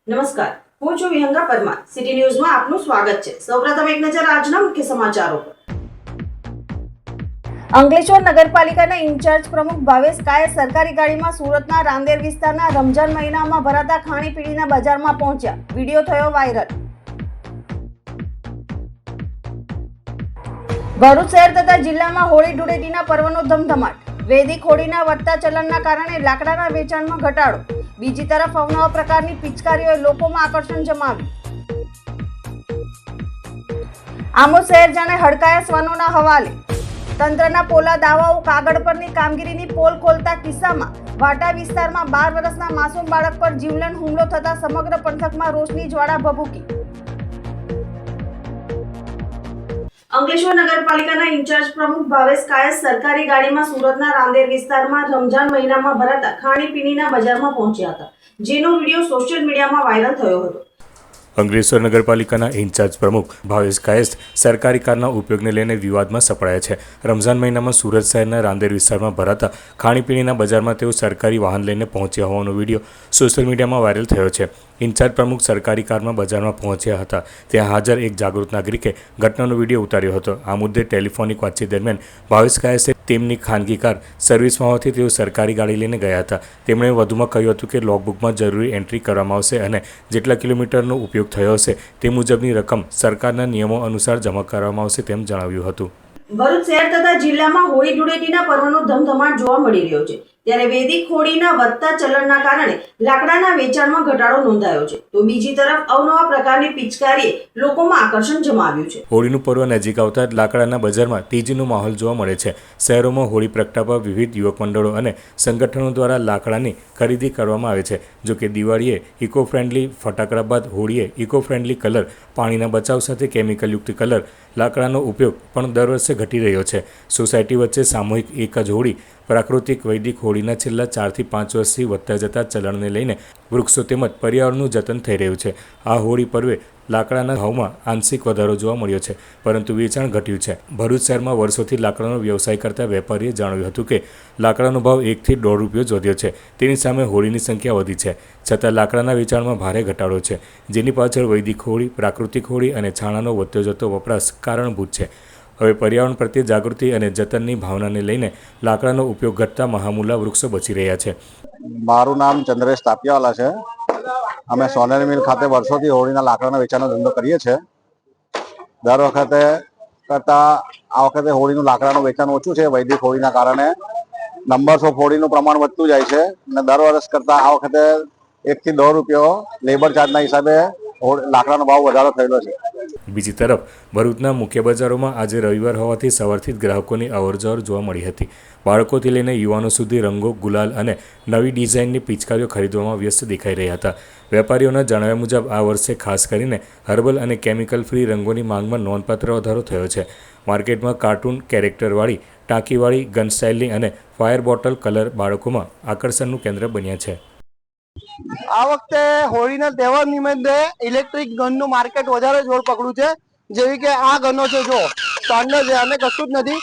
નમસ્કાર, હું છું વિહંગા પરમાર. સિટી ન્યૂઝમાં આપનું સ્વાગત છે. સૌપ્રથમ એક નજર આજના મુખ્ય સમાચારો પર. અંકલેશ્વર નગરપાલિકાના ઇન્ચાર્જ પ્રમુખ ભાવેશ કાયે સરકારી ગાડીમાં સુરતના રાંદેર વિસ્તારના રમજાન મહિનામાં ભરાતા ખાણીપીણીના બજારમાં પહોંચ્યા. વિડીયો થયો વાયરલ. ભરૂચ શહેર તથા જિલ્લામાં હોળી ધૂળેટીના પર્વનો ધમધમાટ. વૈદિક હોળીના વધતા ચલણના કારણે લાકડાના વેચાણમાં ઘટાડો. બીજી તરફ અવનવા પ્રકારની પિચકારીઓએ લોકોમાં આકર્ષણ જમાવ્યું. આમોદ શહેર જાણે હડકાયા શ્વાનોના હવાલે. તંત્રના પોલા દાવાઓ કાગળ પરની કામગીરીની પોલ ખોલતા કિસ્સામાં વાટા વિસ્તારમાં 12 વર્ષના માસૂમ બાળક પર જીવલેણ હુમલો થતા સમગ્ર પંથકમાં રોષની જ્વાળા ભભૂકી. અંકલેશ્વર નગરપાલિકાના ઇન્ચાર્જ પ્રમુખ ભાવેશ કાયે સરકારી ગાડીમાં સુરતના રાંદેર વિસ્તારમાં રમજાન મહિનામાં ભરાતા ખાણીપીણીના બજારમાં પહોંચ્યા હતા, જેનો વિડીયો સોશિયલ મીડિયામાં વાયરલ થયો હતો. અંકલેશ્વર નગરપાલિકાના ઇન્ચાર્જ પ્રમુખ ભાવેશ કાયે સરકારી કારના ઉપયોગને લઈને વિવાદમાં સપડાયા છે. રમઝાન મહિનામાં સુરત શહેરના રાંદેર વિસ્તારમાં ભરાતા ખાણીપીણીના બજારમાં તેઓ સરકારી વાહન લઈને પહોંચ્યા હોવાનો વિડીયો સોશિયલ મીડિયામાં વાયરલ થયો છે. ઇન્ચાર્જ પ્રમુખ સરકારી કારમાં બજારમાં પહોંચ્યા હતા. ત્યાં હાજર એક જાગૃત નાગરિકે ઘટનાનો વિડીયો ઉતાર્યો હતો. આ મુદ્દે ટેલિફોનિક વાતચીત દરમિયાન ભાવેશ કાયે તેમની ખાનગી કાર સર્વિસમાં હોવાથી તેઓ સરકારી ગાડી લઈને ગયા હતા. તેમણે વધુમાં કહ્યું હતું કે લોગબુકમાં જરૂરી એન્ટ્રી કરવામાં આવશે અને જેટલા કિલોમીટરનો ઉપયોગ થયો હશે તે મુજબની રકમ સરકારના નિયમો અનુસાર જમા કરવામાં આવશે તેમ જણાવ્યું હતું. ભરૂચ શહેર તથા જિલ્લામાં હોળી ધૂળેટીના પર્વનો ધમધમાટ જોવા મળી રહ્યો છે. ત્યારે વૈદિક હોળીના વધતા ચલણના કારણે લાકડાના વેચાણમાં ઘટાડો નોંધાયો છે, તો બીજી તરફ અવનવા પ્રકારની પિચકારીએ લોકોમાં આકર્ષણ જમાવ્યું છે. હોળીનું પર્વ નજીક આવતા લાકડાના બજારમાં તેજીનો માહોલ જોવા મળે છે. શહેરોમાં હોળી પ્રગટાવવા વિવિધ યુવક મંડળો અને સંગઠનો દ્વારા લાકડાની ખરીદી કરવામાં આવે છે. જો કે દિવાળીએ ઇકો ફ્રેન્ડલી ફટાકડા બાદ હોળીએ ઇકો ફ્રેન્ડલી કલર, પાણીના બચાવ સાથે કેમિકલયુક્ત કલર, લાકડાનો ઉપયોગ પણ દર વર્ષે ઘટી રહ્યો છે. સોસાયટી વચ્ચે સામૂહિક એક જ હોળી પ્રાકૃતિક વૈદિક હોળીના છેલ્લા 4 થી 5 વર્ષથી વધતા જતા ચલણને લઈને વૃક્ષો તેમજ પર્યાવરણનું જતન થઈ રહ્યું છે. આ હોળી પર્વે લાકડાના ભાવમાં આંશિક વધારો જોવા મળ્યો છે, પરંતુ વેચાણ ઘટ્યું છે. ભરૂચ શહેરમાં વર્ષોથી લાકડાનો વ્યવસાય કરતા વેપારીએ જણાવ્યું હતું કે લાકડાનો ભાવ 1 થી 1.5 રૂપિયો વધ્યો છે. તેની સામે હોળીની સંખ્યા વધી છે, છતાં લાકડાના વેચાણમાં ભારે ઘટાડો છે, જેની પાછળ વૈદિક હોળી, પ્રાકૃતિક હોળી અને છાણાનો વધતો જતો વપરાશ કારણભૂત છે. હવે પર્યાવરણ પ્રત્યે જાગૃતિ અને જતનની ભાવનાને લઈને લાકડાનો ઉપયોગ ઘટતા મહામૂલા વૃક્ષો બચી રહ્યા છે. મારું નામ ચંદ્રેશ તાપિયાવાલા છે. અમે સોનેરી મિલ ખાતે વર્ષોથી હોળીના લાકડાના વેચાણનો ધંધો કરીએ છીએ. દર વખતે કરતાં આ વખતે હોળીનું લાકડાનું વેચાણ ઓછું છે. વૈદિક હોળીના કારણે નંબર્સ ઓફ હોળીનું પ્રમાણ વધતું જાય છે અને દર વર્ષ કરતાં આ વખતે 1 થી 1.5 રૂપિયો લેબર ચાર્જના હિસાબે લાકડાનો ભાવ વધારો થયેલો છે. બીજી તરફ ભરૂચના મુખ્ય બજારોમાં આજે રવિવાર હોવાથી સવારથી જ ગ્રાહકોની અવરજવર જોવા મળી હતી. બાળકોથી લઈને યુવાનો સુધી રંગો, ગુલાલ અને નવી ડિઝાઇનની પિચકારીઓ ખરીદવામાં વ્યસ્ત દેખાઈ રહ્યા હતા. વેપારીઓના જણાવ્યા મુજબ આ વર્ષે ખાસ કરીને હર્બલ અને કેમિકલ ફ્રી રંગોની માંગમાં નોંધપાત્ર વધારો થયો છે. માર્કેટમાં કાર્ટૂન કેરેક્ટરવાળી, ટાંકીવાળી, ગન સ્ટાઇલની અને ફાયર બોટલ કલર બાળકોમાં આકર્ષણનું કેન્દ્ર બન્યા છે. આ વખતે હોળીના તહેવાર નિમિત્તે ઇલેક્ટ્રિક ગનનું માર્કેટ વધારે જોર પકડ્યું છે. જેવી કે આ ગનો છે, જો સ્ટાન્ડર્ડ છે અને કશું જ નથી,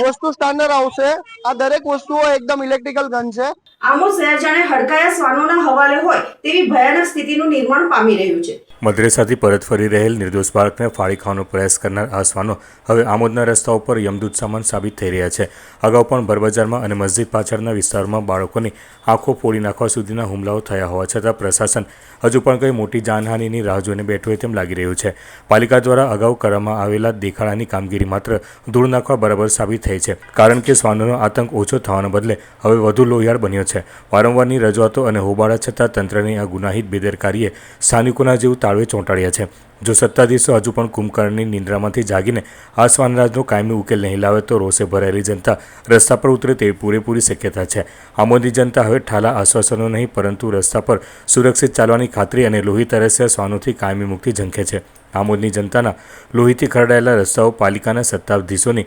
વસ્તુ સ્ટાન્ડર્ડ આવશે. આ દરેક વસ્તુઓ એકદમ ઇલેક્ટ્રિકલ ગન છે. આમોદ શહેર જાણે હડકાયા શ્વાનોના હવાલે હોય તેવી ભયાનક સ્થિતિનું નિર્માણ પામી રહ્યું છે. મદ્રેસાથી પરત ફરી રહેલ નિર્દોષ બાળકને ફાળી ખાવાનો પ્રયાસ કરનાર આ શ્વાનો હવે આમોદના રસ્તાઓ પર યમદૂત સમાન સાબિત થઈ રહ્યા છે. અગાઉ પણ ભરબજારમાં અને મસ્જિદ પાછળના વિસ્તારોમાં બાળકોની આંખો ફોડી નાખવા સુધીના હુમલાઓ થયા હોવા છતાં પ્રશાસન હજુ પણ કંઈ મોટી જાનહાનિની રાહ જોઈને બેઠું હોય તેમ લાગી રહ્યું છે. પાલિકા દ્વારા અગાઉ કરવામાં આવેલા દેખાડાની કામગીરી માત્ર ધૂળ નાખવા બરાબર સાબિત થઈ છે, કારણ કે શ્વાનોનો આતંક ઓછો થવાના બદલે હવે વધુ લોહિયાળ બન્યો છે. વારંવારની રજૂઆતો અને હોબાળા છતાં તંત્રની આ ગુનાહિત બેદરકારીએ સ્થાનિકોના જેવું તાળવે ચોંટાડ્યા છે. જો સત્તાધીશો હજુ પણ કુંભકર્ણની નિંદ્રામાંથી જાગીને આ શ્વાનરાજનો કાયમી ઉકેલ નહીં લાવે તો રોષે ભરાયેલી જનતા રસ્તા પર ઉતરે તેવી પૂરેપૂરી શક્યતા છે. આમોદની જનતા હવે ઠાલા આશ્વાસનો નહીં, પરંતુ રસ્તા પર સુરક્ષિત ચાલવાની ખાતરી અને લોહી તરસ્યા શ્વાનોથી કાયમી મુક્તિ ઝંખે છે. આમોદની જનતાના લોહીથી ખરડાયેલા રસ્તાઓ પાલિકાના સત્તાધીશોની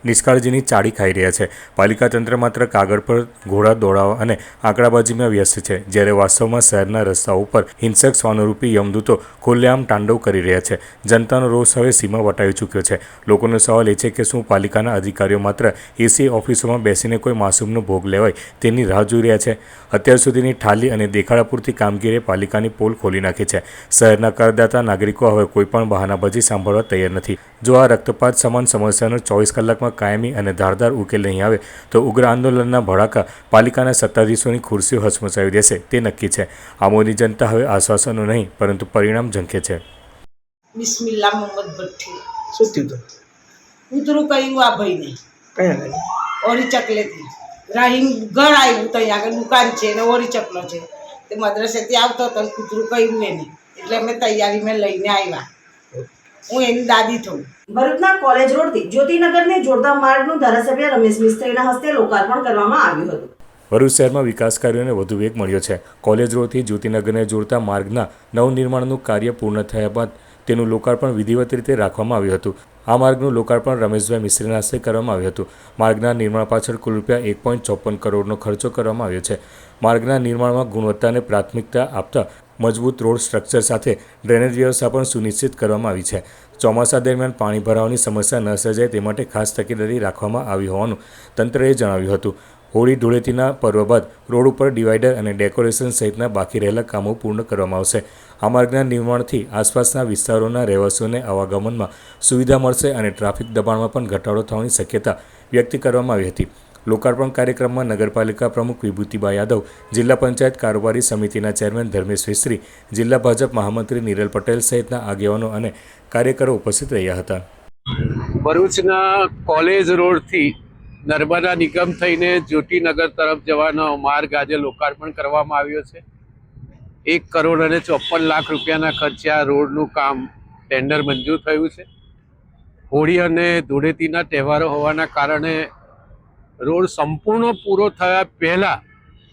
નિષ્કાળજીની ચાડી ખાઈ રહ્યા છે. પાલિકા તંત્ર માત્ર કાગળ પર ઘોડા દોડાવવા અને આંકડાબાજીમાં વ્યસ્ત છે, જ્યારે વાસ્તવમાં શહેરના રસ્તાઓ ઉપર હિંસક શ્વાનરૂપી યમદૂતો ખુલ્લેઆમ તાંડવ કરી રહ્યા છે. જનતાનો રોષ હવે સીમા વટાવી ચૂક્યો છે. લોકોનો સવાલ એ છે કે શું પાલિકાના અધિકારીઓ માત્ર એસી ઓફિસોમાં બેસીને કોઈ માસૂમનો ભોગ લેવાય તેની રાહ જોઈ રહ્યા છે? અત્યાર સુધીની ઠાલી અને દેખાડા પૂરતી કામગીરીએ પાલિકાની પોલ ખોલી નાખી છે. શહેરના કરદાતા નાગરિકો હવે કોઈપણ બહાનાબાજી સાંભળવા તૈયાર નથી. જો આ રક્તપાત સમાન સમસ્યાનો 24 કલાકમાં કાયમી અને ધારદાર ઉકેલ નહીં આવે તો ઉગ્ર આંદોલનના ભડાકા પાલિકાના સત્તાધીશોની ખુરશીઓ હચમચાવી દેશે તે નક્કી છે. આમોદની જનતા હવે આશ્વાસનો નહીં પરંતુ પરિણામ ઝંખે છે. બિસ્મિલ્લા મોહમ્મદ ભઠ્ઠી. શું થયું હતું? કૂતરું કહ્યું આ ભાઈને કયા આગળ? ઓરી ચકલેથી રાહીમ ઘર આવ્યું ત્યાં આગળ દુકાન છે ને ઓરી ચકલો છે તે મદ્રસેથી આવતો હતો ને કૂતરું કહ્યું એને એટલે અમે તૈયારી મેં લઈને આવ્યા. હું એની દાદી થઉં. ભરૂચના કોલેજ રોડથી જ્યોતિનગરને જોડતા માર્ગનું ધારાસભ્ય રમેશ મિસ્ત્રીના હસ્તે લોકાર્પણ કરવામાં આવ્યું હતું. ભરૂચ શહેરમાં વિકાસ કાર્યોને વધુ વેગ મળ્યો છે. કોલેજ રોડથી જ્યોતિનગરને જોડતા માર્ગના નવનિર્માણનું કાર્ય પૂર્ણ થયા બાદ તેનું લોકાર્પણ વિધિવત રીતે રાખવામાં આવ્યું હતું. આ માર્ગનું લોકાર્પણ રમેશભાઈ મિસ્ત્રીના હસ્તે કરવામાં આવ્યું હતું. માર્ગના નિર્માણ પાછળ કુલ રૂપિયા 1.54 કરોડનો ખર્ચો કરવામાં આવ્યો છે. માર્ગના નિર્માણમાં ગુણવત્તાને પ્રાથમિકતા આપતા મજબૂત રોડ સ્ટ્રક્ચર સાથે ડ્રેનેજ વ્યવસ્થા પણ સુનિશ્ચિત કરવામાં આવી છે. ચોમાસા દરમિયાન પાણી ભરાવાની સમસ્યા ન સર્જાય તે માટે ખાસ તકેદારી રાખવામાં આવી હોવાનું તંત્રએ જણાવ્યું હતું. હોળી ધૂળેટીના પર્વ બાદ રોડ ઉપર ડિવાઈડર અને ડેકોરેશન સહિતના બાકી રહેલા કામો પૂર્ણ કરવામાં આવશે. આ માર્ગના નિર્માણથી આસપાસના વિસ્તારોના રહેવાસીઓને આવાગમનમાં સુવિધા મળશે અને ટ્રાફિક દબાણમાં પણ ઘટાડો થવાની શક્યતા વ્યક્ત કરવામાં આવી હતી. લોકાર્પણ કાર્યક્રમમાં નગરપાલિકા પ્રમુખ વિભૂતિબા યાદવ, જિલ્લા પંચાયત કારોબારી સમિતિના ચેરમેન ધર્મેશ મિસ્ત્રી, જિલ્લા ભાજપ મહામંત્રી નિરલ પટેલ સહિતના આગેવાનો અને કાર્યકરો ઉપસ્થિત રહ્યા હતા. ભરૂચના કોલેજ રોડથી નર્મદા નિગમ થઈને જ્યોતિનગર તરફ જવાનો માર્ગ આજે લોકાર્પણ કરવામાં આવ્યો છે. 1,54 લાખ રૂપિયાના ખર્ચે આ રોડનું કામ ટેન્ડર મંજૂર થયું છે. હોળી અને ધૂળેટીના તહેવારો હોવાના કારણે રોડ સંપૂર્ણ પૂરો થયા પહેલાં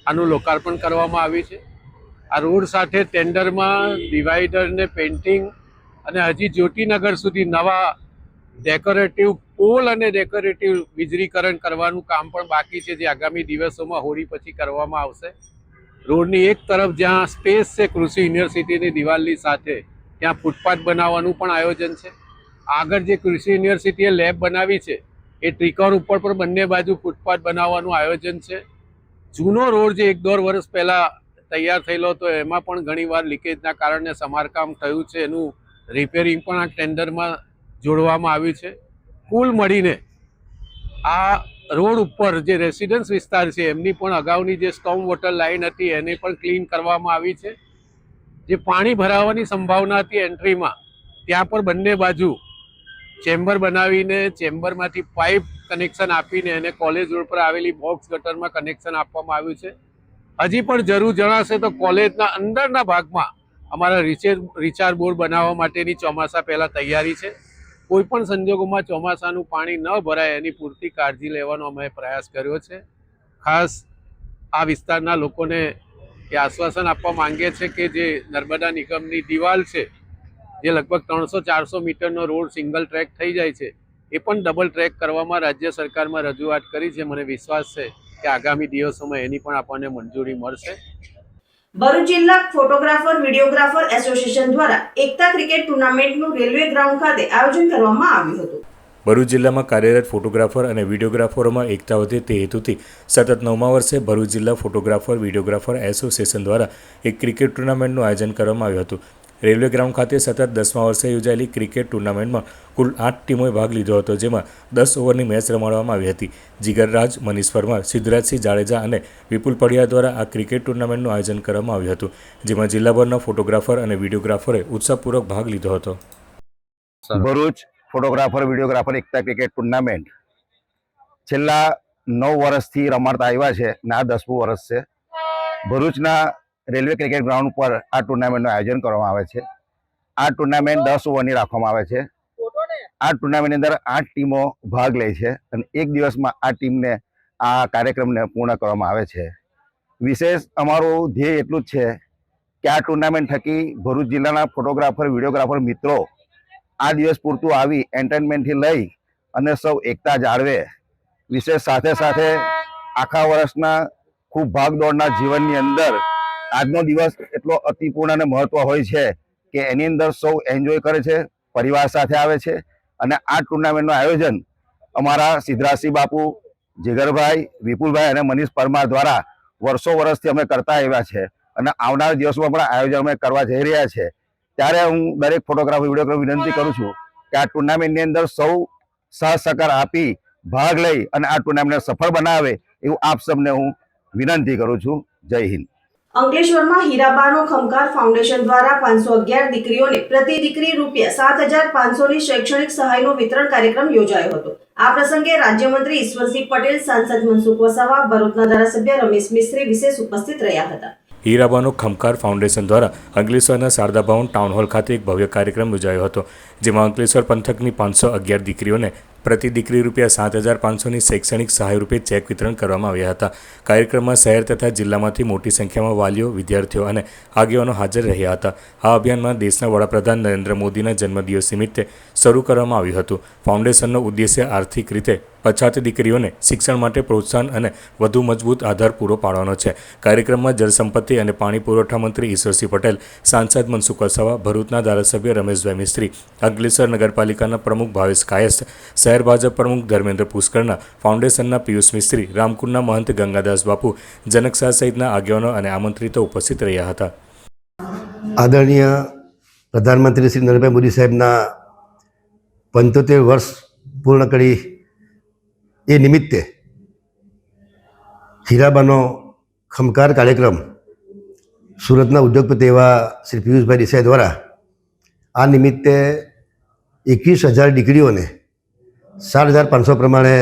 આનું લોકાર્પણ કરવામાં આવ્યું છે. આ રોડ સાથે ટેન્ડરમાં ડિવાઈડર ને પેઇન્ટિંગ અને હજી જ્યોતિનગર સુધી નવા ડેકોરેટિવ પોલ અને ડેકોરેટિવ વીજળીકરણ કરવાનું કામ પણ બાકી છે, જે આગામી દિવસોમાં હોળી પછી કરવામાં આવશે. રોડની એક તરફ જ્યાં સ્પેસ છે કૃષિ યુનિવર્સિટીની દિવાલની સાથે, ત્યાં ફૂટપાથ બનાવવાનું પણ આયોજન છે. આગળ જે કૃષિ યુનિવર્સિટીએ લેબ બનાવી છે એ ટ્રીકર ઉપર પણ બંને બાજુ ફૂટપાથ બનાવવાનું આયોજન છે. જૂનો રોડ જે 1-1.5 વર્ષ પહેલાં તૈયાર થયેલો હતો એમાં પણ ઘણીવાર લીકેજના કારણે સમારકામ થયું છે, એનું રિપેરિંગ પણ આ ટેન્ડરમાં જોડવામાં આવ્યું છે. કુલ મળીને આ રોડ ઉપર જે રેસિડન્સ વિસ્તાર છે એમની પણ અગાઉની જે સ્ટોર્મ વોટર લાઇન હતી એને પણ ક્લીન કરવામાં આવી છે. જે પાણી ભરાવાની સંભાવના હતી એન્ટ્રીમાં, ત્યાં પણ બંને બાજુ ચેમ્બર બનાવીને ચેમ્બરમાંથી પાઇપ કનેક્શન આપીને એને કોલેજ રોડ પર આવેલી બોક્સ ગટરમાં કનેક્શન આપવામાં આવ્યું છે. હજી પણ જરૂર જણાશે તો કોલેજના અંદરના ભાગમાં અમારા રિચાર્જ બોર બનાવવા માટેની ચોમાસા પહેલાં તૈયારી છે. કોઈ પણ સંજોગોમાં ચોમાસાનું પાણી ન ભરાય એની પૂરતી કાળજી લેવાનો અમે પ્રયાસ કર્યો છે. ખાસ આ વિસ્તારના લોકોને એ આશ્વાસન આપવા માંગે છે કે જે નર્મદા નિગમની દિવાલ છે, જે લગભગ 300-400 મીટરનો રોડ સિંગલ ટ્રેક થઈ જાય છે, એ પણ ડબલ ટ્રેક કરવામાં રાજ્ય સરકારમાં રજૂઆત કરી છે. મને વિશ્વાસ છે કે આગામી દિવસોમાં એની પણ આપણને મંજૂરી મળશે. ભરૂચ જિલ્લા ફોટોગ્રાફર વિડીયોગ્રાફર એસોસિએશન દ્વારા એકતા ક્રિકેટ ટુર્નામેન્ટનું રેલવે ગ્રાઉન્ડ ખાતે આયોજન કરવામાં આવ્યું હતું. ભરૂચ જિલ્લામાં કાર્યરત ફોટોગ્રાફર અને વિડીયોગ્રાફરોમાં એકતા વધે તે હેતુથી સતત 9મા વર્ષે ભરૂચ જિલ્લા ફોટોગ્રાફર વિડીયોગ્રાફર એસોસિએશન દ્વારા એક ક્રિકેટ ટુર્નામેન્ટનું આયોજન કરવામાં આવ્યું હતું. રેલવે ગ્રાઉન્ડ ખાતે સતત 10મા વર્ષે યોજાયેલી ક્રિકેટ ટુર્નામેન્ટમાં કુલ 8 ટીમોએ ભાગ લીધો હતો, જેમાં 10 ઓવરની મેચ રમાડવામાં આવી હતી. જીગર રાજ, મનીષ પરમાર, સિદ્ધરાજસિંહ જાડેજા અને વિપુલ પડિયા દ્વારા આ ક્રિકેટ ટુર્નામેન્ટનું આયોજન કરવામાં આવ્યું હતું, જેમાં જિલ્લાભરના ફોટોગ્રાફર અને વિડીયોગ્રાફરે ઉત્સાહપૂર્વક ભાગ લીધો હતો. ભરૂચ ફોટોગ્રાફર વિડીયોગ્રાફર એકતા ક્રિકેટ ટુર્નામેન્ટ છેલ્લા 9 વર્ષથી રમાડતા આવ્યા છે અને આ 10મું વર્ષ છે. ભરૂચના રેલવે ક્રિકેટ ગ્રાઉન્ડ પર આ ટુર્નામેન્ટનું આયોજન કરવામાં આવે છે. આ ટુર્નામેન્ટ 10 ઓવરની રાખવામાં આવે છે. આ ટુર્નામેન્ટની અંદર 8 ટીમો ભાગ લે છે અને એક દિવસમાં આ ટીમને આ કાર્યક્રમને પૂર્ણ કરવામાં આવે છે. વિશેષ અમારું ધ્યેય એટલું જ છે કે આ ટુર્નામેન્ટ થકી ભરૂચ જિલ્લાના ફોટોગ્રાફર વિડીયોગ્રાફર મિત્રો આ દિવસ પૂરતું આવી એન્ટરટેનમેન્ટથી લઈ અને સૌ એકતા જાળવે. વિશેષ સાથે સાથે આખા વર્ષના ખૂબ ભાગદોડના જીવનની અંદર આજનો દિવસ એટલો અતિપૂર્ણ અને મહત્વ હોય છે કે એની અંદર સૌ એન્જોય કરે છે, પરિવાર સાથે આવે છે. અને આ ટુર્નામેન્ટનું આયોજન અમારા સિદ્ધરાજસિંહ બાપુ, જીગરભાઈ, વિપુલભાઈ અને મનીષ પરમાર દ્વારા વર્ષોથી અમે કરતા આવ્યા છે અને આવનાર દિવસોમાં પણ આયોજન અમે કરવા જઈ રહ્યા છે. ત્યારે હું દરેક ફોટોગ્રાફર, વિડીયોગ્રાફર વિનંતી કરું છું કે આ ટુર્નામેન્ટની અંદર સૌ સાથ સહકાર આપી ભાગ લઈ અને આ ટુર્નામેન્ટને સફળ બનાવે એવું આપ સૌને હું વિનંતી કરું છું. જય હિન્દ. અંકલેશ્વરમાં હીરાબાનો ખમકાર ફાઉન્ડેશન દ્વારા 511 દીકરીઓને પ્રતિ દીકરી ₹7,500ની શૈક્ષણિક સહાયનો વિતરણ કાર્યક્રમ યોજાયો હતો. આ પ્રસંગે રાજ્યમંત્રી ઈશ્વરસિંહ પટેલ, સાંસદ મનસુખ વસાવા, ભરૂચના ધારાસભ્ય રમેશ મિસ્ત્રી વિશેષ ઉપસ્થિત રહ્યા હતા. હીરાબાનો ખમકાર ફાઉન્ડેશન દ્વારા અંકલેશ્વરના શારદા ભવન ટાઉન હોલ ખાતે એક ભવ્ય કાર્યક્રમ યોજાયો હતો, જેમાં અંકલેશ્વર પંથકની 511 દીકરીઓને પ્રતિ દીકરી ₹7,500ની શૈક્ષણિક સહાય રૂપે ચેક વિતરણ કરવામાં આવ્યા હતા. કાર્યક્રમમાં શહેર તથા જિલ્લામાંથી મોટી સંખ્યામાં વાલીઓ, વિદ્યાર્થીઓ અને આગેવાનો હાજર રહ્યા હતા. આ અભિયાનમાં દેશના વડાપ્રધાન નરેન્દ્ર મોદીના જન્મદિવસ નિમિત્તે શરૂ કરવામાં આવ્યું હતું. ફાઉન્ડેશનનો ઉદ્દેશ્ય આર્થિક રીતે પછાત દીકરીઓને શિક્ષણ માટે પ્રોત્સાહન અને વધુ મજબૂત આધાર પૂરો પાડવાનો છે. કાર્યક્રમમાં જળસંપત્તિ અને પાણી પુરવઠા મંત્રી ઈશ્વરસિંહ પટેલ, સાંસદ મનસુખ વસાવા, ભરૂચના ધારાસભ્ય રમેશભાઈ મિસ્ત્રી, અંકલેશ્વર નગરપાલિકાના પ્રમુખ ભાવેશ કાયસ્થ, શહેર ભાજપ પ્રમુખ ધર્મેન્દ્ર પુષ્કરના, ફાઉન્ડેશનના પિયુષ મિસ્ત્રી, રામકુંડના મહંત ગંગાદાસ બાપુ, જનક શાહ સહિતના આગેવાનો અને આમંત્રિતો ઉપસ્થિત રહ્યા હતા. આદરણીય પ્રધાનમંત્રી શ્રી નરેન્દ્રભાઈ મોદી સાહેબના 75 વર્ષ પૂર્ણ કરી એ નિમિત્તે હીરાબાનો ખમકાર કાર્યક્રમ સુરતના ઉદ્યોગપતિ એવા શ્રી પિયુષભાઈ દેસાઈ દ્વારા આ નિમિત્તે 21,000 દીકરીઓને 7,500 પ્રમાણે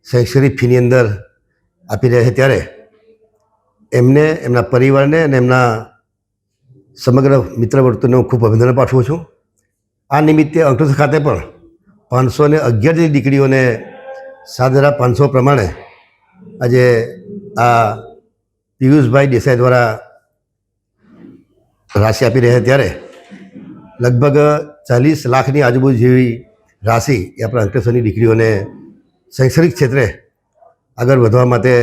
શૈક્ષણિક ફીની અંદર આપી રહ્યા છે. ત્યારે એમને, એમના પરિવારને અને એમના સમગ્ર મિત્ર વર્તુળને હું ખૂબ અભિનંદન પાઠવું છું. આ નિમિત્તે અંકલેશ્વર ખાતે પણ 511 દીકરીઓને 7,500 પ્રમાણે આજે આ પિયુષભાઈ દેસાઈ દ્વારા રાશિ આપી રહ્યા. ત્યારે લગભગ 40 લાખની આજુબાજુ જેવી રાશિ એ આપણા અંકલેશ્વરની દીકરીઓને શૈક્ષણિક ક્ષેત્રે આગળ વધવા માટે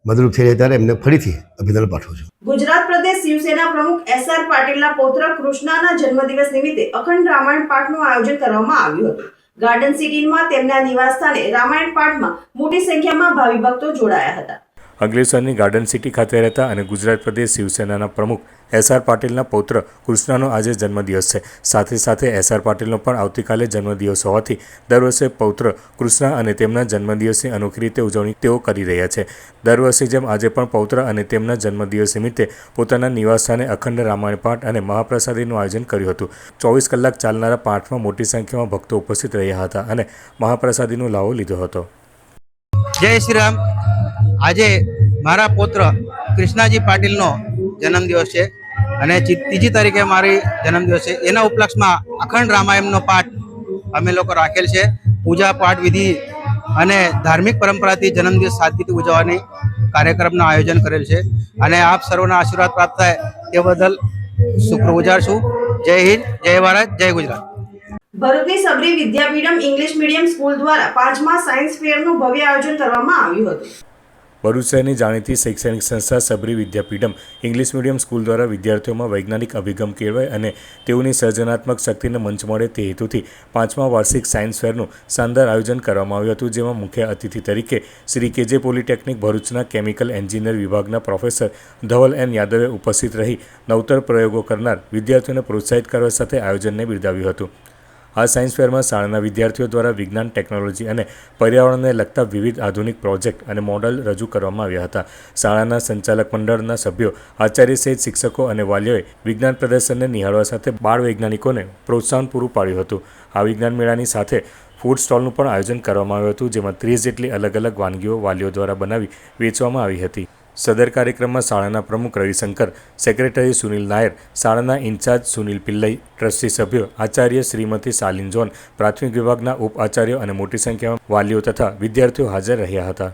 મદદરૂપ થઈ રહી. ત્યારે એમને ફરીથી અભિનંદન પાઠવું છું. ગુજરાત પ્રદેશ શિવસેના પ્રમુખ SR પાટીલના પૌત્ર કૃષ્ણાના જન્મદિવસ નિમિત્તે અખંડ રામાયણ પાઠનું આયોજન કરવામાં આવ્યું હતું. ગાર્ડન સિટીમાં તેમના નિવાસસ્થાને રામાયણ પાઠમાં મોટી સંખ્યામાં ભાવિ ભક્તો જોડાયા હતા. અંકલેશ્વરની ગાર્ડન સિટી ખાતે રહેતા અને ગુજરાત પ્રદેશ શિવસેનાના પ્રમુખ SR પાટીલના પૌત્ર કૃષ્ણાનો આજે જન્મદિવસ છે. સાથે સાથે SR પાટીલનો પણ આવતીકાલે જન્મદિવસ હોવાથી દર વર્ષે પૌત્ર કૃષ્ણા અને તેમના જન્મદિવસની અનોખી રીતે ઉજવણી તેઓ કરી રહ્યા છે. દર વર્ષે જેમ આજે પણ પૌત્ર અને તેમના જન્મદિવસ નિમિત્તે પોતાના નિવાસસ્થાને અખંડ રામાયણ પાઠ અને મહાપ્રસાદીનું આયોજન કર્યું હતું. 24 કલાક ચાલનારા પાઠમાં મોટી સંખ્યામાં ભક્તો ઉપસ્થિત રહ્યા હતા અને મહાપ્રસાદીનો લાવો લીધો હતો. જય શ્રી રામ. આજે મારા પુત્ર કૃષ્ણાજી પાટીલનો જન્મદિવસ છે અને 3જી તારીખે મારી જન્મદિવસ છે. એના ઉપલક્ષમાં અખંડ રામાયણનો પાઠ અમે લોકો રાખેલ છે. પૂજા પાઠ વિધિ અને ધાર્મિક પરંપરાથી જન્મદિવસ સાદગીથી ઉજવવાની કાર્યક્રમનું આયોજન કરેલ છે અને આપ સર્વના આશીર્વાદ પ્રાપ્ત થાય તે બદલ શુક્રગુજાર છું. જય હિન્દ, જય ભારત, જય ગુજરાત. ભરૂચની Sabari Vidyapeetham English medium school દ્વારા 5મા સાયન્સ ફેરનું ભવ્ય આયોજન કરવામાં આવ્યું હતું. ભરૂચ શહેરની જાણીતી શૈક્ષણિક સંસ્થા Sabari Vidyapeetham English medium school દ્વારા વિદ્યાર્થીઓમાં વૈજ્ઞાનિક અભિગમ કેળવાય અને તેઓની સર્જનાત્મક શક્તિને મંચ મળે તે હેતુથી 5મા વાર્ષિક સાયન્સ ફેરનું શાનદાર આયોજન કરવામાં આવ્યું હતું, જેમાં મુખ્ય અતિથિ તરીકે શ્રી KJ પોલિટેકનિક ભરૂચના કેમિકલ એન્જિનિયર વિભાગના પ્રોફેસર ધવલ N યાદવે ઉપસ્થિત રહી નવતર પ્રયોગો કરનાર વિદ્યાર્થીઓને પ્રોત્સાહિત કરવા સાથે આયોજનને બિરદાવ્યું હતું. આ સાયન્સ ફેરમાં શાળાના વિદ્યાર્થીઓ દ્વારા વિજ્ઞાન, ટેકનોલોજી અને પર્યાવરણને લગતા વિવિધ આધુનિક પ્રોજેક્ટ અને મોડલ રજૂ કરવામાં આવ્યા હતા. શાળાના સંચાલક મંડળના સભ્યો, આચાર્ય સહિત શિક્ષકો અને વાલીઓએ વિજ્ઞાન પ્રદર્શનને નિહાળવા સાથે બાળ વૈજ્ઞાનિકોને પ્રોત્સાહન પૂરું પાડ્યું હતું. આ વિજ્ઞાન મેળાની સાથે ફૂડ સ્ટોલનું પણ આયોજન કરવામાં આવ્યું હતું, જેમાં 30 જેટલી અલગ અલગ વાનગીઓ વાલીઓ દ્વારા બનાવી વેચવામાં આવી હતી. સદર કાર્યક્રમમાં શાળાના પ્રમુખ રવિશંકર, સેક્રેટરી સુનિલ નાયર, શાળાના ઇન્ચાર્જ સુનિલ પિલ્લઈ, ટ્રસ્ટી સભ્યો, આચાર્ય શ્રીમતી શાલિન જોન, પ્રાથમિક વિભાગના ઉપ આચાર્યો અને મોટી સંખ્યામાં વાલીઓ તથા વિદ્યાર્થીઓ હાજર રહ્યા હતા.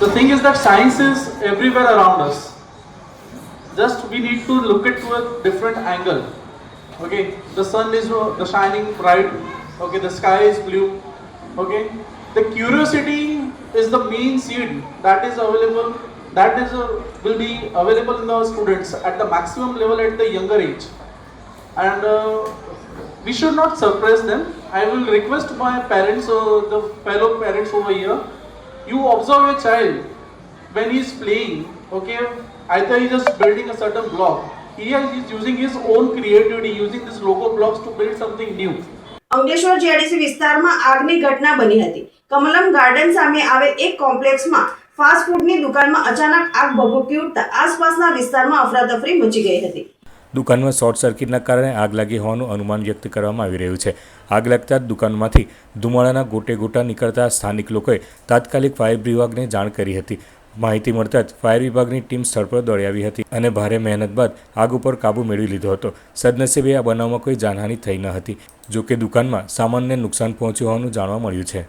The thing is that science is everywhere around us. Just we need to look it to a different angle. Okay, the sun is shining bright Okay, the sky is blue. Okay, the curiosity is the main seed that is available. That is will be available in the students at the maximum level at the younger age, and we should not suppress them. I will request my parents, the fellow parents over here, you observe your child when he is playing. Okay, either he is just building a certain block. Here he is using his own creativity, using these Lego blocks to build something new. Ankleshwar GIDC વિસ્તારમાં આગની ઘટના બની હતી. Kamalam garden સામે આવેલ એક કોમ્પ્લેક્સમાં fast ફૂડની દુકાનમાં અચાનક આગ ભભૂકી ઉઠતા આસપાસના વિસ્તારમાં અફરાતફરી મચી ગઈ હતી. દુકાનમાં શોર્ટ સર્કિટના કારણે આગ લાગી હોવાનું અનુમાન વ્યક્ત કરવામાં આવી રહ્યું છે. આગ લાગતા દુકાનમાંથી ધુમાડાના ગોટે ગોટા નીકળતા સ્થાનિક લોકોએ તાત્કાલિક ફાયર વિભાગને જાણ કરી હતી. માહિતી મળતા જ ફાયર વિભાગની ટીમ સ્થળ પર દોડી આવી હતી અને ભારે મહેનત બાદ આગ ઉપર કાબૂ મેળવી લીધો હતો. સદનસીબે આ બનાવમાં કોઈ જાનહાનિ થઈ ન હતી. જો કે દુકાનમાં સામાનને નુકસાન પહોંચ્યું હોવાનું જાણવા મળ્યું છે.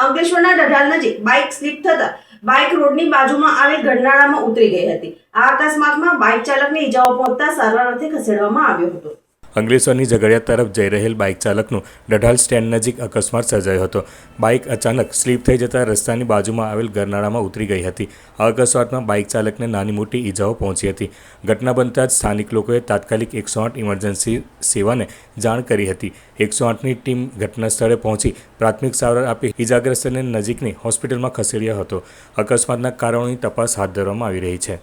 અંકલેશ્વરના ઢઢાલ નજીક બાઇક સ્લીપ થતા બાઇક રોડની બાજુમાં આવેલ ગરનાળામાં ઉતરી ગઈ હતી. આ અકસ્માતમાં બાઇક ચાલકને ઈજાઓ પહોંચતા સારવાર અર્થે ખસેડવામાં આવ્યો હતો. અંકલેશ્વરની ઝઘડિયા તરફ જઈ રહેલ બાઇક ચાલકનું ઢઢાલ સ્ટેન્ડ નજીક અકસ્માત સર્જાયો હતો. બાઇક અચાનક સ્લીપ થઈ જતાં રસ્તાની બાજુમાં આવેલ ગરનાળામાં ઉતરી ગઈ હતી. આ અકસ્માતમાં બાઇક ચાલકને નાની મોટી ઈજાઓ પહોંચી હતી. ઘટના બનતા જ સ્થાનિક લોકોએ તાત્કાલિક 108 ઇમરજન્સી સેવાને જાણ કરી હતી. 108ની ટીમ ઘટના સ્થળે પહોંચી પ્રાથમિક સારવાર આપી ઈજાગ્રસ્તને નજીકની હોસ્પિટલમાં ખસેડ્યો હતો. અકસ્માતના કારણોની તપાસ હાથ ધરવામાં આવી રહી છે.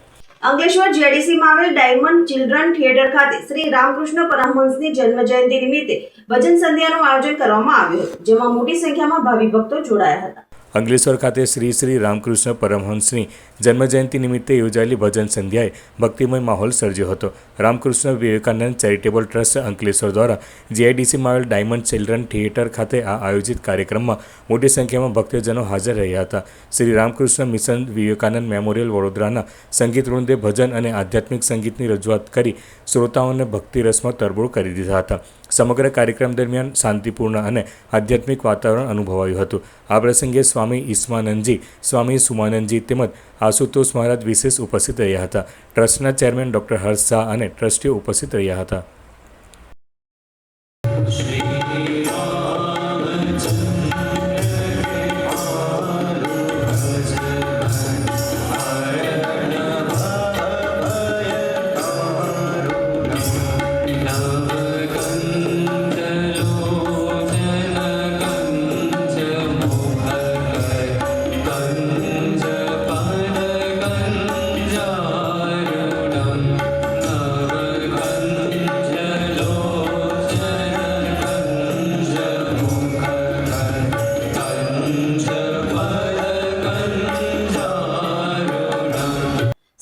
અંકલેશ્વર જીઆઈડીસીમાં આવેલ ડાયમંડ ચિલ્ડ્રન થિયેટર ખાતે શ્રી રામકૃષ્ણ પરમહંસની જન્મ જયંતિ નિમિત્તે ભજન સંધ્યાનું આયોજન કરવામાં આવ્યું હતું, જેમાં મોટી સંખ્યામાં ભાવિ ભક્તો જોડાયા હતા. અંકલેશ્વર ખાતે શ્રી રામકૃષ્ણ પરમહંસની જન્મજયંતિ નિમિત્તે યોજાયેલી ભજન સંધ્યાએ ભક્તિમય માહોલ સર્જ્યો હતો. રામકૃષ્ણ વિવેકાનંદ ચેરિટેબલ ટ્રસ્ટ અંકલેશ્વર દ્વારા જીઆઈડીસીમાં આવેલ ડાયમંડ ચિલ્ડ્રન થિયેટર ખાતે આ આયોજિત કાર્યક્રમમાં મોટી સંખ્યામાં ભક્તજનો હાજર રહ્યા હતા. શ્રી રામકૃષ્ણ મિશન વિવેકાનંદ મેમોરિયલ વડોદરાના સંગીત વૃંદે ભજન અને આધ્યાત્મિક સંગીતની રજૂઆત કરી શ્રોતાઓને ભક્તિ રસમાં તરબોળ કરી દીધા હતા. સમગ્ર કાર્યક્રમ દરમિયાન શાંતિપૂર્ણ અને આધ્યાત્મિક વાતાવરણ અનુભવાયું હતું. આ પ્રસંગે સ્વામી ઈસ્માનંદજી, સ્વામી સુમાનંદજી તેમજ આશુતોષ મહારાજ વિશેષ ઉપસ્થિત રહ્યા હતા. ટ્રસ્ટના ચેરમેન ડૉક્ટર હર્ષ શાહ અને ટ્રસ્ટીઓ ઉપસ્થિત રહ્યા હતા.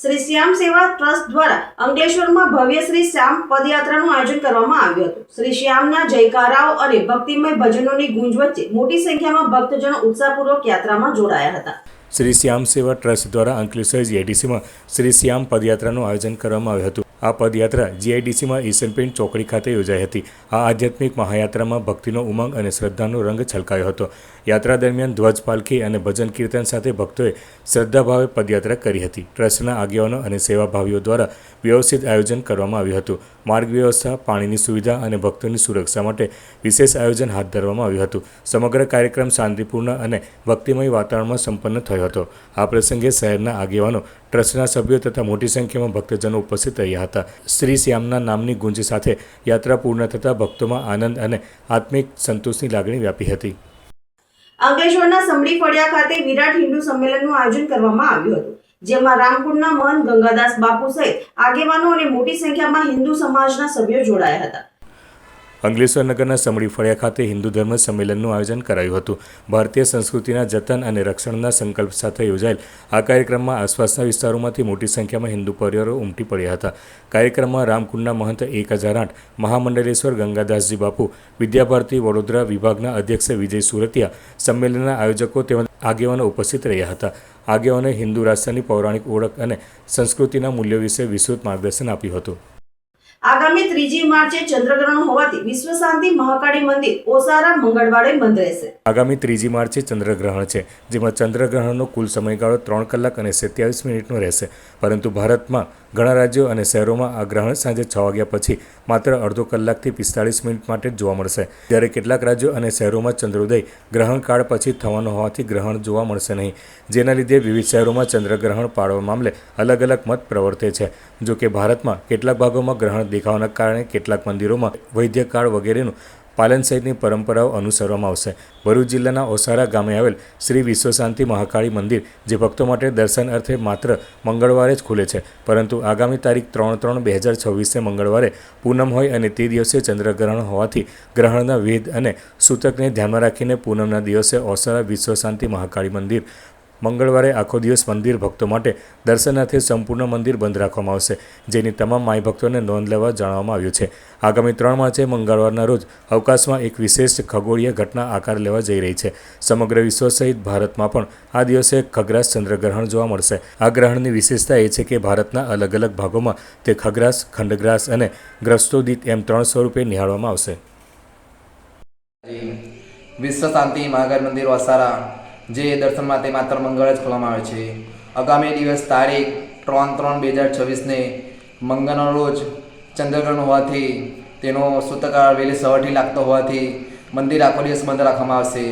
શ્રી શ્યામ સેવા ટ્રસ્ટ દ્વારા અંકલેશ્વરમાં ભવ્ય શ્રી શ્યામ પદયાત્રાનું આયોજન કરવામાં આવ્યું હતું. શ્રી શ્યામના જયકારાઓ અને ભક્તિમય ભજનોની ગૂંજ વચ્ચે મોટી સંખ્યામાં ભક્તજનો ઉત્સાહપૂર્વક યાત્રામાં જોડાયા હતા. શ્રી શ્યામ સેવા ટ્રસ્ટ દ્વારા અંકલેશ્વર જીઆઈડીસીમાં શ્રી શ્યામ પદયાત્રાનું આયોજન કરવામાં આવ્યું હતું. આ પદયાત્રા જીઆઈડીસીમાં એશિયન પેઇન્ટ ચોકડી ખાતે યોજાઈ હતી. આ આધ્યાત્મિક મહાયાત્રામાં ભક્તિનો ઉમંગ અને શ્રદ્ધાનો રંગ છલકાયો હતો. યાત્રા દરમિયાન ધ્વજ પાલખી અને ભજન કીર્તન સાથે ભક્તોએ શ્રદ્ધાભાવે પદયાત્રા કરી હતી. ટ્રસ્ટના આગેવાનો અને સેવાભાવીઓ દ્વારા વ્યવસ્થિત આયોજન કરવામાં આવ્યું હતું. માર્ગ વ્યવસ્થા, પાણીની સુવિધા અને ભક્તોની સુરક્ષા માટે વિશેષ આયોજન હાથ ધરવામાં આવ્યું હતું. સમગ્ર કાર્યક્રમ શાંતિપૂર્ણ અને ભક્તિમય વાતાવરણમાં સંપન્ન થયો હતો. આ પ્રસંગે શહેરના આગેવાનો, ટ્રસ્ટના સભ્યો તથા મોટી સંખ્યામાં ભક્તજનો ઉપસ્થિત રહ્યા હતા. શ્રી શ્યામના નામની ગુંજ સાથે યાત્રા પૂર્ણ થતાં ભક્તોમાં આનંદ અને આત્મિક સંતોષની લાગણી વ્યાપી હતી. અંકલેશ્વરના સમડી ફળિયા ખાતે વિરાટ હિન્દુ સંમેલનનું આયોજન કરવામાં આવ્યું હતું, જેમાં રામકુંડના મહંત ગંગાદાસ બાપુ સહિત આગેવાનો અને મોટી સંખ્યામાં હિન્દુ સમાજના સભ્યો જોડાયા હતા. અંકલેશ્વર નગરના સમડી ફળિયા ખાતે હિન્દુ ધર્મ સંમેલનનું આયોજન કરાયું હતું. ભારતીય સંસ્કૃતિના જતન અને રક્ષણના સંકલ્પ સાથે યોજાયેલ આ કાર્યક્રમમાં આસપાસના વિસ્તારોમાંથી મોટી સંખ્યામાં હિન્દુ પરિવારો ઉમટી પડ્યા હતા. કાર્યક્રમમાં રામકુંડના મહંત 1008 મહામંડલેશ્વર ગંગાદાસજી બાપુ, વિદ્યાભારતી વડોદરા વિભાગના અધ્યક્ષ વિજય સુરતિયા, સંમેલનના આયોજકો તેમજ આગેવાનો ઉપસ્થિત રહ્યા હતા. આગેવાનોએ હિન્દુ રાષ્ટ્રની પૌરાણિક ઓળખ અને સંસ્કૃતિના મૂલ્યો વિશે વિસ્તૃત માર્ગદર્શન આપ્યું હતું. આગામી 3જી માર્ચે ચંદ્રગ્રહણ હોવાથી વિશ્વ શાંતિ મહાકાળી મંદિર ઓસારા મંગળવારે બંધ રહેશે. આગામી 3જી માર્ચે ચંદ્રગ્રહણ છે, જેમાં ચંદ્રગ્રહણનો કુલ સમયગાળો 3 કલાક અને 27 મિનિટનો રહેશે. પરંતુ ભારતમાં ઘણા રાજ્યો અને શહેરોમાં આ ગ્રહણ સાંજે 6 વાગ્યા પછી માત્ર અડધો કલાકથી 45 મિનિટ માટે જ જોવા મળશે. જ્યારે કેટલાક રાજ્યો અને શહેરોમાં ચંદ્રોદય ગ્રહણ કાળ પછી થવાનો હોવાથી ગ્રહણ જોવા મળશે નહીં, જેના લીધે વિવિધ શહેરોમાં ચંદ્રગ્રહણ પાળવા મામલે અલગ અલગ મત પ્રવર્તે છે. જો કે ભારતમાં કેટલાક ભાગોમાં ગ્રહણ દેખાવાના કારણે કેટલાક મંદિરોમાં વૈદ્યકાળ વગેરેનું પાલન સહિતની પરંપરાઓ અનુસરવામાં આવશે. ભરૂચ જિલ્લાના ઓસારા ગામે આવેલ શ્રી વિશ્વશાંતિ મહાકાળી મંદિર જે ભક્તો માટે દર્શન અર્થે માત્ર મંગળવારે જ ખુલે છે, પરંતુ આગામી તારીખ 3/3/2026 મંગળવારે પૂનમ હોય અને તે દિવસે ચંદ્રગ્રહણ હોવાથી ગ્રહણના વેદ અને સૂતકને ધ્યાનમાં રાખીને પૂનમના દિવસે ઓસારા વિશ્વશાંતિ મહાકાળી મંદિર મંગળવારે આખો દિવસ મંદિર ભક્તો માટે દર્શનાર્થે સંપૂર્ણ મંદિર બંધ રાખવામાં આવશે, જેની તમામ માઈ ભક્તોને નોંધ લેવા જણાવવામાં આવ્યું છે. આગામી 3 માર્ચે મંગળવારના રોજ અવકાશમાં એક વિશેષ ખગોળીય ઘટના આકાર લેવા જઈ રહી છે. સમગ્ર વિશ્વ સહિત ભારતમાં પણ આ દિવસે ખગ્રાસ ચંદ્રગ્રહણ જોવા મળશે. આ ગ્રહણની વિશેષતા એ છે કે ભારતના અલગ અલગ ભાગોમાં તે ખગ્રાસ, ખંડગ્રાસ અને ગ્રસ્તોદિત એમ 3 સ્વરૂપે નિહાળવામાં આવશે. વિશ્વ શાંતિ મહાકાળી મંદિર ઓસારા જે દર્શન માટે માત્ર મંગળ જ ખોલવામાં આવે છે. આગામી દિવસ તારીખ 3/3/2026ને મંગળના રોજ ચંદ્રગ્રહણ હોવાથી તેનો સૂતકાળ વહેલી સવારથી લાગતો હોવાથી મંદિર આખો દિવસ બંધ રાખવામાં આવશે,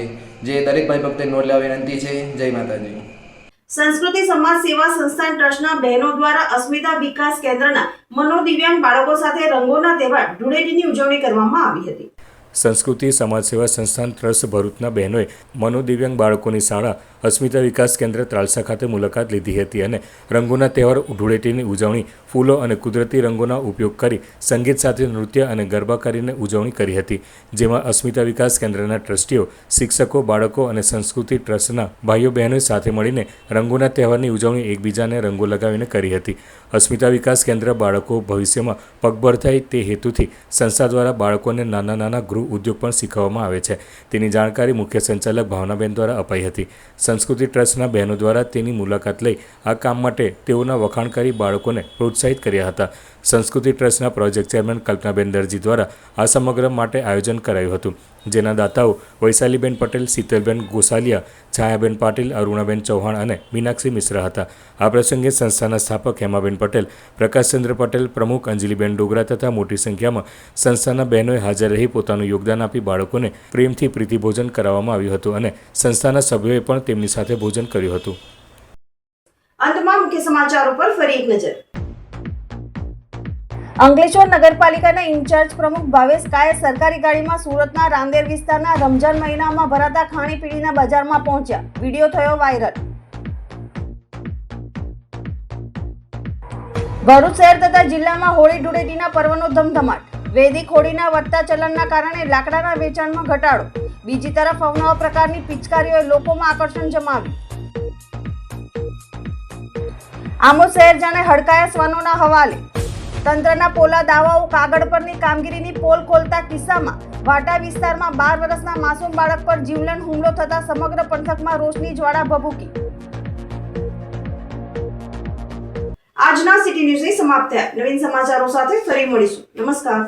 જે દરેક ભાઈ ભક્તોને નોંધ લેવા વિનંતી છે. જય માતાજી. સંસ્કૃતિ સમાજ સેવા સંસ્થાન ટ્રસ્ટના બહેનો દ્વારા અસ્મિતા વિકાસ કેન્દ્રના મનોદિવ્યાંગ બાળકો સાથે રંગોના તહેવાર ધૂળેટીની ઉજવણી કરવામાં આવી હતી. સંસ્કૃતિ સમાજ સેવા સંસ્થાન ટ્રસ્ટ ભરૂચના બહેનોએ મનોદિવ્યાંગ બાળકોની શાળા અસ્મિતા વિકાસ કેન્દ્ર ત્રાલસા ખાતે મુલાકાત લીધી હતી અને રંગોના તહેવાર ધૂળેટીની ઉજવણી ફૂલો અને કુદરતી રંગોના ઉપયોગ કરી સંગીત સાથે નૃત્ય અને ગરબા કરીને ઉજવણી કરી હતી, જેમાં અસ્મિતા વિકાસ કેન્દ્રના ટ્રસ્ટીઓ, શિક્ષકો, બાળકો અને સંસ્કૃતિ ટ્રસ્ટના ભાઈઓ બહેનોએ સાથે મળીને રંગોના તહેવારની ઉજવણી એકબીજાને રંગો લગાવીને કરી હતી. અસ્મિતા વિકાસ કેન્દ્ર બાળકો ભવિષ્યમાં પગભર થાય તે હેતુથી સંસ્થા દ્વારા બાળકોને નાના નાના ગૃહ ઉદ્યોગ પણ શીખવવામાં આવે છે. તેની જાણકારી મુખ્ય સંચાલક ભાવનાબેન દ્વારા અપાઈ હતી. સંસ્કૃતિ ટ્રસ્ટના બહેનો દ્વારા તેની મુલાકાત લઈ આ કામ માટે તેઓના વખાણ કરી બાળકોને પ્રોત્સાહિત કર્યા હતા. સંસ્કૃતિ ટ્રસ્ટના પ્રોજેક્ટ ચેરમેન કલ્પનાબેન દરજી દ્વારા આ સમગ્ર માટે આયોજન કરાયું હતું, જેના દાતાઓ વૈશાલીબેન પટેલ, શીતલબેન ગોસાલિયા, છાયાબેન પાટીલ, અરુણાબેન ચૌહાણ અને મીનાક્ષી મિશ્રા હતા. આ પ્રસંગે સંસ્થાના સ્થાપક હેમાબેન પટેલ, પ્રકાશચંદ્ર પટેલ, પ્રમુખ અંજલિબેન ડોગરા તથા મોટી સંખ્યામાં સંસ્થાના બહેનોએ હાજર રહી પોતાનું યોગદાન આપી બાળકોને પ્રેમથી પ્રીતિભોજન કરાવવામાં આવ્યું હતું અને સંસ્થાના સભ્યોએ પણ તેમની સાથે ભોજન કર્યું હતું. અંતમાં મુખ્ય સમાચારો પર ફરી એક નજર. અંકલેશ્વર નગરપાલિકાના ઇન્ચાર્જ પ્રમુખ ભાવેશ કાયે સરકારી ગાડીમાં સુરતના રાંદેર વિસ્તારના રમજાન મહિનામાં ભરાતા ખાણીપીણીના બજારમાં પહોંચ્યા. વિડીયો થયો વાયરલ. ભરૂચ શહેર તથા જિલ્લામાં હોળી ધૂળેટીના પર્વનો ધમધમાટ. વૈદિક હોળીના વધતા ચલણના કારણે લાકડાના વેચાણમાં ઘટાડો. બીજી તરફ અવનવા પ્રકારની પિચકારીઓએ લોકોમાં આકર્ષણ જમાવ્યું. આમોદ શહેર જાણે હડકાયા શ્વાનોના હવાલે. તંત્રના પોલા દાવાઓ કાગળ પરની કામગીરીની પોલ ખોલતા કિસ્સામાં વાટા વિસ્તારમાં 12 વર્ષના માસૂમ બાળક પર જીવલેણ હુમલો થતા સમગ્ર પંથકમાં રોષની જ્વાળા ભભૂકી. આજના સિટી ન્યૂઝ સમાપ્ત થયા. નવીન સમાચારો સાથે ફરી મળીશું. નમસ્કાર.